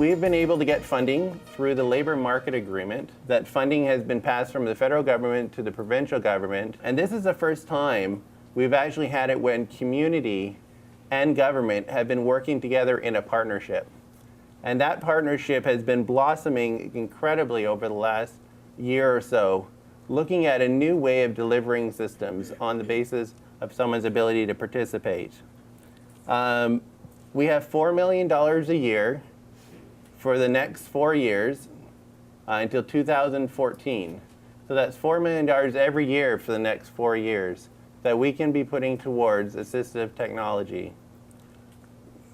we've been able to get funding through the labor market agreement. That funding has been passed from the federal government to the provincial government. And this is the first time we've actually had it when community and government have been working together in a partnership. And that partnership has been blossoming incredibly over the last year or so, looking at a new way of delivering systems on the basis of someone's ability to participate. We have $4 million a year for the next 4 years until 2014. So that's $4 million every year for the next 4 years that we can be putting towards assistive technology.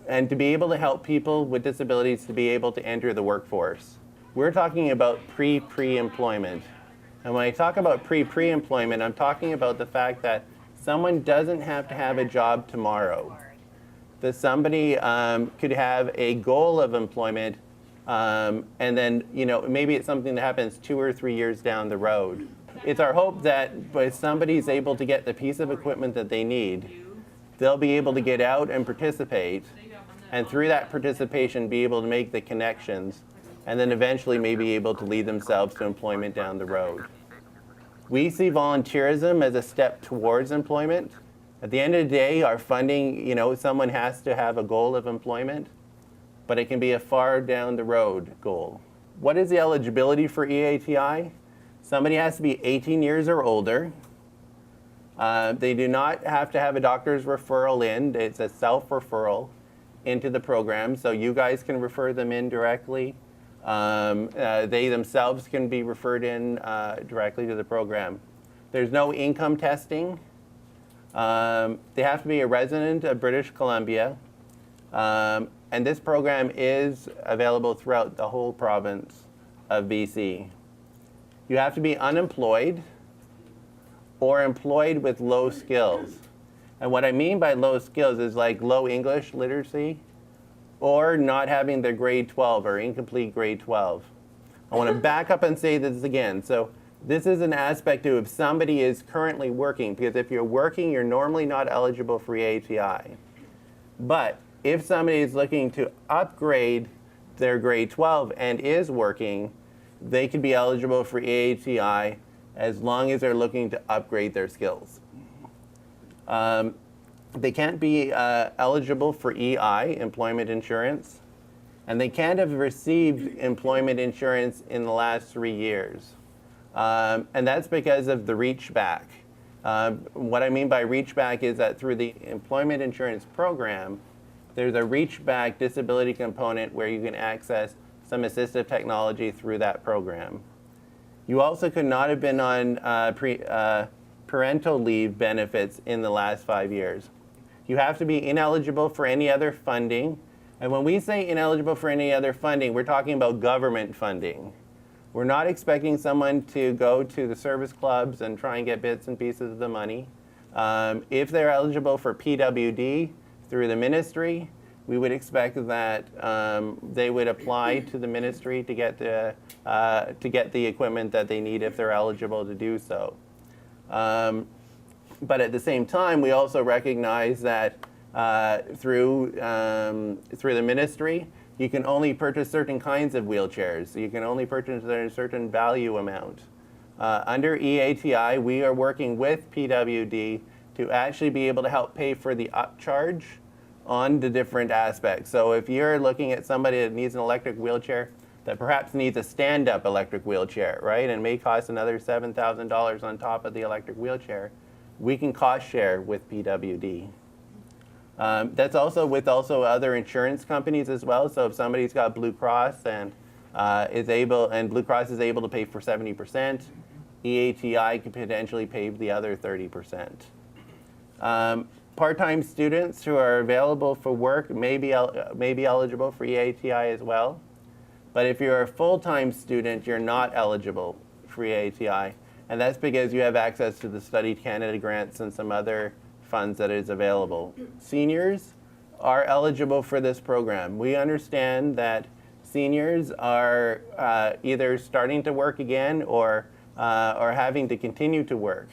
And to be able to help people with disabilities to be able to enter the workforce. We're talking about pre-employment. And when I talk about pre-employment, I'm talking about the fact that someone doesn't have to have a job tomorrow. That somebody could have a goal of employment, and then maybe it's something that happens 2 or 3 years down the road. It's our hope that if somebody's able to get the piece of equipment that they need, they'll be able to get out and participate, and through that participation be able to make the connections, and then eventually may be able to lead themselves to employment down the road. We see volunteerism as a step towards employment. At the end of the day, our funding, someone has to have a goal of employment, but it can be a far down the road goal. What is the eligibility for EATI? Somebody has to be 18 years or older. They do not have to have a doctor's referral in. It's a self-referral into the program, so you guys can refer them in directly. They themselves can be referred in directly to the program. There's no income testing. They have to be a resident of British Columbia. And this program is available throughout the whole province of BC. You have to be unemployed or employed with low skills. And what I mean by low skills is like low English literacy or not having their grade 12 or incomplete grade 12. I want to back up and say this again. So this is an aspect of if somebody is currently working, because if you're working, you're normally not eligible for EATI. But if somebody is looking to upgrade their grade 12 and is working, they could be eligible for EATI as long as they're looking to upgrade their skills. They can't be eligible for EI, employment insurance, and they can't have received employment insurance in the last 3 years. And that's because of the reach back. What I mean by reach back is that through the employment insurance program, there's a reach back disability component where you can access some assistive technology through that program. You also could not have been on parental leave benefits in the last 5 years. You have to be ineligible for any other funding. And when we say ineligible for any other funding, we're talking about government funding. We're not expecting someone to go to the service clubs and try and get bits and pieces of the money. If they're eligible for PWD through the ministry, we would expect that they would apply to the ministry to get the equipment that they need if they're eligible to do so. But at the same time, we also recognize that through the ministry, you can only purchase certain kinds of wheelchairs. You can only purchase a certain value amount. Under EATI, we are working with PWD to actually be able to help pay for the upcharge on the different aspects. So if you're looking at somebody that needs an electric wheelchair, that perhaps needs a stand-up electric wheelchair, right, and may cost another $7,000 on top of the electric wheelchair, we can cost share with PWD. That's also with other insurance companies as well. So if somebody's got Blue Cross and Blue Cross is able to pay for 70%, EATI can potentially pay the other 30%. Part-time students who are available for work may be eligible for EATI as well. But if you're a full-time student, you're not eligible for EATI. And that's because you have access to the Study Canada grants and some other funds that is available. Seniors are eligible for this program. We understand that seniors are either starting to work again or having to continue to work.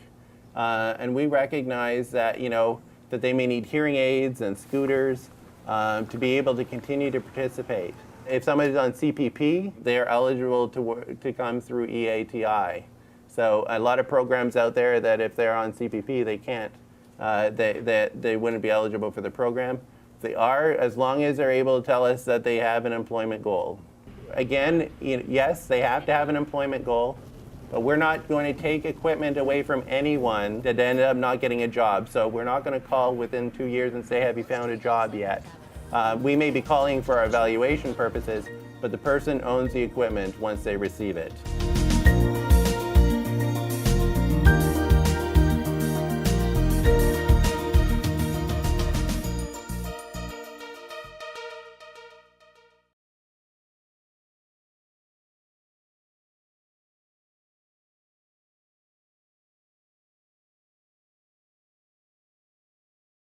And we recognize that, that they may need hearing aids and scooters to be able to continue to participate. If somebody's on CPP, they are eligible to come through EATI. So a lot of programs out there that if they're on CPP, they can't, they wouldn't be eligible for the program. They are, as long as they're able to tell us that they have an employment goal. Again, yes, they have to have an employment goal, but we're not going to take equipment away from anyone that ended up not getting a job. So we're not going to call within 2 years and say, have you found a job yet? We may be calling for our evaluation purposes, but the person owns the equipment once they receive it.